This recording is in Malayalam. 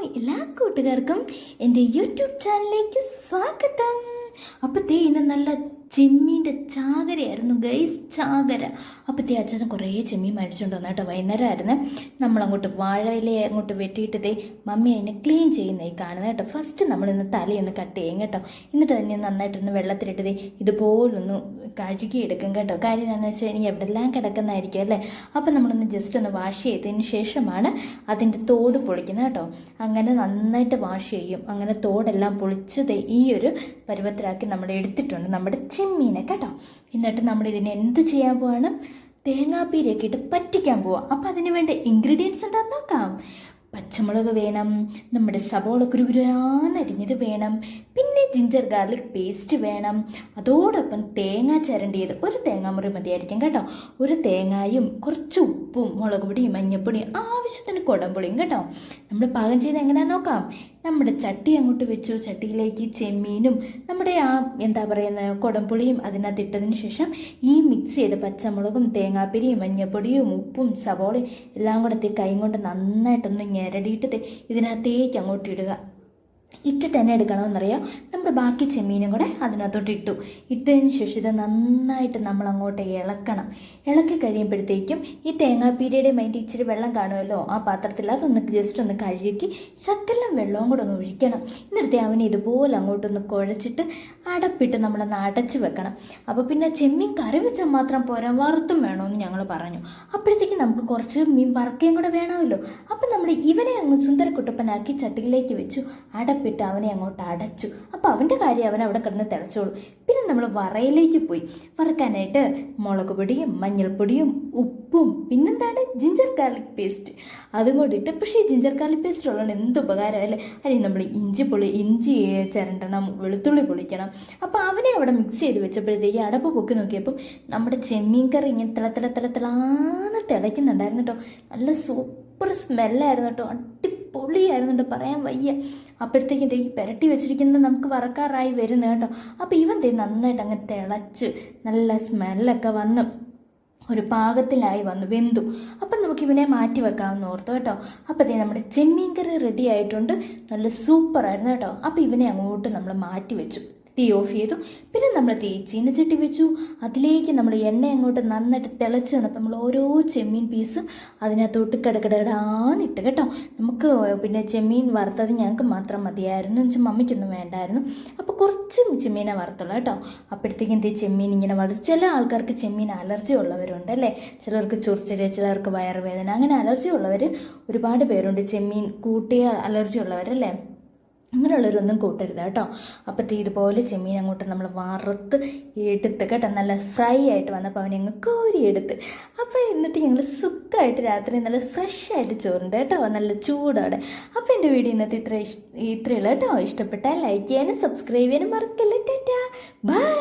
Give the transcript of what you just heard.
എല്ലാ കൂട്ടുകാർക്കും എൻ്റെ യൂട്യൂബ് ചാനലിലേക്ക് സ്വാഗതം. അപ്പോഴത്തേ ഇന്ന് നല്ല ചെമ്മീൻ്റെ ചാകരയായിരുന്നു ഗൈസ്, ചാകര. അപ്പോഴത്തേ അച്ഛൻ കുറേ ചെമ്മീൻ മേടിച്ചുകൊണ്ട് വന്നു കേട്ടോ. വൈകുന്നേരമായിരുന്നു. നമ്മളങ്ങോട്ട് വാഴയില അങ്ങോട്ട് വെട്ടിയിട്ടതേ മമ്മി അതിനെ ക്ലീൻ ചെയ്യുന്നതായി കാണുന്നത് കേട്ടോ. ഫസ്റ്റ് നമ്മളിന്ന് തലയൊന്ന് കട്ട് ചെയ്യും കേട്ടോ. എന്നിട്ട് തന്നെ നന്നായിട്ടൊന്ന് വെള്ളത്തിലിട്ടതേ ഇതുപോലൊന്ന് കഴുകിയെടുക്കും കേട്ടോ. കാര്യം എന്താണെന്ന് വെച്ച് കഴിഞ്ഞാൽ എവിടെല്ലാം കിടക്കുന്നതായിരിക്കും അല്ലേ. അപ്പം നമ്മളൊന്ന് ജസ്റ്റ് ഒന്ന് വാഷ് ചെയ്തതിന് ശേഷമാണ് അതിൻ്റെ തോട് പൊളിക്കുന്നത് കേട്ടോ. അങ്ങനെ നന്നായിട്ട് വാഷ് ചെയ്യും. അങ്ങനെ തോടെല്ലാം പൊളിച്ചത് ഈ ഒരു പരുവത്തിലാക്കി നമ്മൾ എടുത്തിട്ടുണ്ട് നമ്മുടെ ചെമ്മീനെ കേട്ടോ. എന്നിട്ട് നമ്മൾ ഇതിനെ എന്ത് ചെയ്യാൻ പോവാണ്, തേങ്ങാപ്പീരയൊക്കെ ഇട്ട് പറ്റിക്കാൻ പോവാം. അപ്പം അതിന് വേണ്ട ഇൻഗ്രീഡിയൻസ് എന്താണെന്ന് നോക്കാം. പച്ചമുളക് വേണം, നമ്മുടെ സവോള കുരുകുരാന്നരിഞ്ഞത് വേണം, പിന്നെ ജിഞ്ചർ ഗാർലിക് പേസ്റ്റ് വേണം, അതോടൊപ്പം തേങ്ങ ചിരണ്ടിയത് ഒരു തേങ്ങാമുറി മതിയായിരിക്കും കേട്ടോ. ഒരു തേങ്ങായും കുറച്ച് ഉപ്പും മുളക് പൊടിയും മഞ്ഞൾപ്പൊടിയും ആവശ്യത്തിന് കുടംപുളിയും കേട്ടോ. നമ്മൾ പാകം ചെയ്ത് എങ്ങനെയാണെന്ന് നോക്കാം. നമ്മുടെ ചട്ടി അങ്ങോട്ട് വെച്ചു. ചട്ടിയിലേക്ക് ചെമ്മീനും നമ്മുടെ എന്താ പറയുന്ന കുടംപുളിയും അതിനകത്ത് ഇട്ടതിന് ശേഷം ഈ മിക്സ് ചെയ്ത് പച്ചമുളകും തേങ്ങാപ്പിരിയും മഞ്ഞൾപ്പൊടിയും ഉപ്പും സവോളയും എല്ലാം കൂടെ കൈ കൊണ്ട് നന്നായിട്ടൊന്ന് ഞെരടിയിട്ട് ഇതിനകത്തേക്ക് അങ്ങോട്ട് ഇടുക. ഇട്ടിട്ട് തന്നെ എടുക്കണമെന്നറിയാം. നമ്മുടെ ബാക്കി ചെമ്മീനും കൂടെ അതിനകത്തോട്ട് ഇട്ടതിന് ശേഷം ഇത് നന്നായിട്ട് നമ്മൾ അങ്ങോട്ട് ഇളക്കണം. ഇളക്കി കഴിയുമ്പോഴത്തേക്കും ഈ തേങ്ങാപ്പീരയുടെ മൈൻഡ് ഇച്ചിരി വെള്ളം കാണുമല്ലോ ആ പാത്രത്തിൽ, അതൊന്ന് ജസ്റ്റ് ഒന്ന് കഴുകി ശകലം വെള്ളവും കൂടെ ഒന്ന് ഒഴിക്കണം. എന്നിട്ട് അവനെ ഇതുപോലെ അങ്ങോട്ടൊന്ന് കുഴച്ചിട്ട് അടപ്പിട്ട് നമ്മളൊന്ന് അടച്ച് വെക്കണം. അപ്പോൾ പിന്നെ ചെമ്മീൻ കറി വെച്ചാൽ മാത്രം പോരാ, വറുത്തും വേണമെന്ന് ഞങ്ങൾ പറഞ്ഞു. അപ്പോഴത്തേക്കും നമുക്ക് കുറച്ച് മീൻ വറുക്കുകയും കൂടെ വേണമല്ലോ. അപ്പം നമ്മൾ ഇവനെ അങ്ങ് സുന്ദരക്കുട്ടപ്പനാക്കി ചട്ടിയിലേക്ക് വെച്ചു. അടപ്പിട്ട് അവനെ അങ്ങോട്ട് അടച്ചു. അപ്പോൾ അവൻ്റെ കാര്യം അവൻ അവിടെ കിടന്ന് തിളച്ചോളൂ. പിന്നെ നമ്മൾ വറയിലേക്ക് പോയി. വറക്കാനായിട്ട് മുളക് പൊടിയും മഞ്ഞൾപ്പൊടിയും ഉപ്പും പിന്നെന്താണ് ജിഞ്ചർ ഗാർലിക് പേസ്റ്റ് അതും കൂടി ഇട്ട്. പക്ഷേ ഈ ജിഞ്ചർ ഗാർലിക് പേസ്റ്റ് ഉള്ളതുകൊണ്ട് എന്ത് ഉപകാരം അല്ലേ. അല്ലെങ്കിൽ നമ്മൾ ഇഞ്ചി ചിരണ്ടണം, വെളുത്തുള്ളി പൊളിക്കണം. അപ്പോൾ അവനെ അവിടെ മിക്സ് ചെയ്ത് വെച്ചപ്പോഴത്തേക്ക് അടപ്പ് പൊക്കി നോക്കിയപ്പം നമ്മുടെ ചെമ്മീൻ കറി ഇങ്ങനെ തിളത്തിളാന്ന് തിളയ്ക്കുന്നുണ്ടായിരുന്നു കേട്ടോ. നല്ല സൂപ്പർ സ്മെല്ലായിരുന്നു കേട്ടോ. പൊളിയായിരുന്നുണ്ട്, പറയാൻ വയ്യ. അപ്പോഴത്തേക്കും ഈ പുരട്ടി വെച്ചിരിക്കുന്നത് നമുക്ക് വറക്കാറായി വരുന്നത് കേട്ടോ. അപ്പോൾ ഇവൻ നന്നായിട്ട് അങ്ങ് തിളച്ച് നല്ല സ്മെല്ലൊക്കെ വന്ന് ഒരു പാകത്തിലായി വന്നു, വെന്തു. അപ്പം നമുക്ക് ഇവനെ മാറ്റി വെക്കാമെന്ന് ഓർത്തു കേട്ടോ. അപ്പോഴത്തേ നമ്മുടെ ചെമ്മീൻ കറി റെഡി ആയിട്ടുണ്ട്. നല്ല സൂപ്പറായിരുന്നു കേട്ടോ. അപ്പോൾ ഇവനെ അങ്ങോട്ട് നമ്മൾ മാറ്റി വെച്ചു, തീ ഓഫ് ചെയ്തു. പിന്നെ നമ്മൾ ചീനച്ചട്ടി വെച്ചു. അതിലേക്ക് നമ്മൾ എണ്ണ അങ്ങോട്ട് നന്നായിട്ട് തിളച്ച് വന്നപ്പോൾ നമ്മൾ ഓരോ ചെമ്മീൻ പീസും അതിനകത്തോട്ട് കിടകിടാന്നിട്ട് കേട്ടോ. നമുക്ക് പിന്നെ ചെമ്മീൻ വറുത്തത് ഞങ്ങൾക്ക് മാത്രം മതിയായിരുന്നു, എന്ന് വെച്ചാൽ മമ്മിക്കൊന്നും വേണ്ടായിരുന്നു. അപ്പോൾ കുറച്ച് ചെമ്മീനെ വറുത്തുള്ളൂ കേട്ടോ. അപ്പോഴത്തേക്കും ചെമ്മീൻ ഇങ്ങനെ ചില ആൾക്കാർക്ക് ചെമ്മീൻ അലർജി ഉള്ളവരുണ്ട് അല്ലേ. ചിലർക്ക് ചൊറിച്ചില്, ചിലർക്ക് വയറുവേദന, അങ്ങനെ അലർജി ഉള്ളവർ ഒരുപാട് പേരുണ്ട്. ചെമ്മീൻ കൂട്ടിയ അലർജി ഉള്ളവരല്ലേ. അങ്ങനെയുള്ളവരൊന്നും കൂട്ടരുത് കേട്ടോ. അപ്പോൾ ഇതുപോലെ ചെമ്മീൻ അങ്ങോട്ട് നമ്മൾ വറുത്ത് എടുത്ത് കേട്ടോ. നല്ല ഫ്രൈ ആയിട്ട് വന്നപ്പോൾ അവനെ അങ്ങ് കോരിയെടുത്ത്. അപ്പോൾ എന്നിട്ട് ഞങ്ങൾ സുഖമായിട്ട് രാത്രി നല്ല ഫ്രഷ് ആയിട്ട് ചോറുണ്ട് കേട്ടോ, നല്ല ചൂടോടെ. അപ്പോൾ എൻ്റെ വീഡിയോ ഇന്നത്തെ ഇത്രയുള്ളൂ കേട്ടോ. ഇഷ്ടപ്പെട്ടാൽ ലൈക്ക് ചെയ്യാനും സബ്സ്ക്രൈബ് ചെയ്യാനും മറക്കല്ലേ. ടാറ്റാ, ബൈ.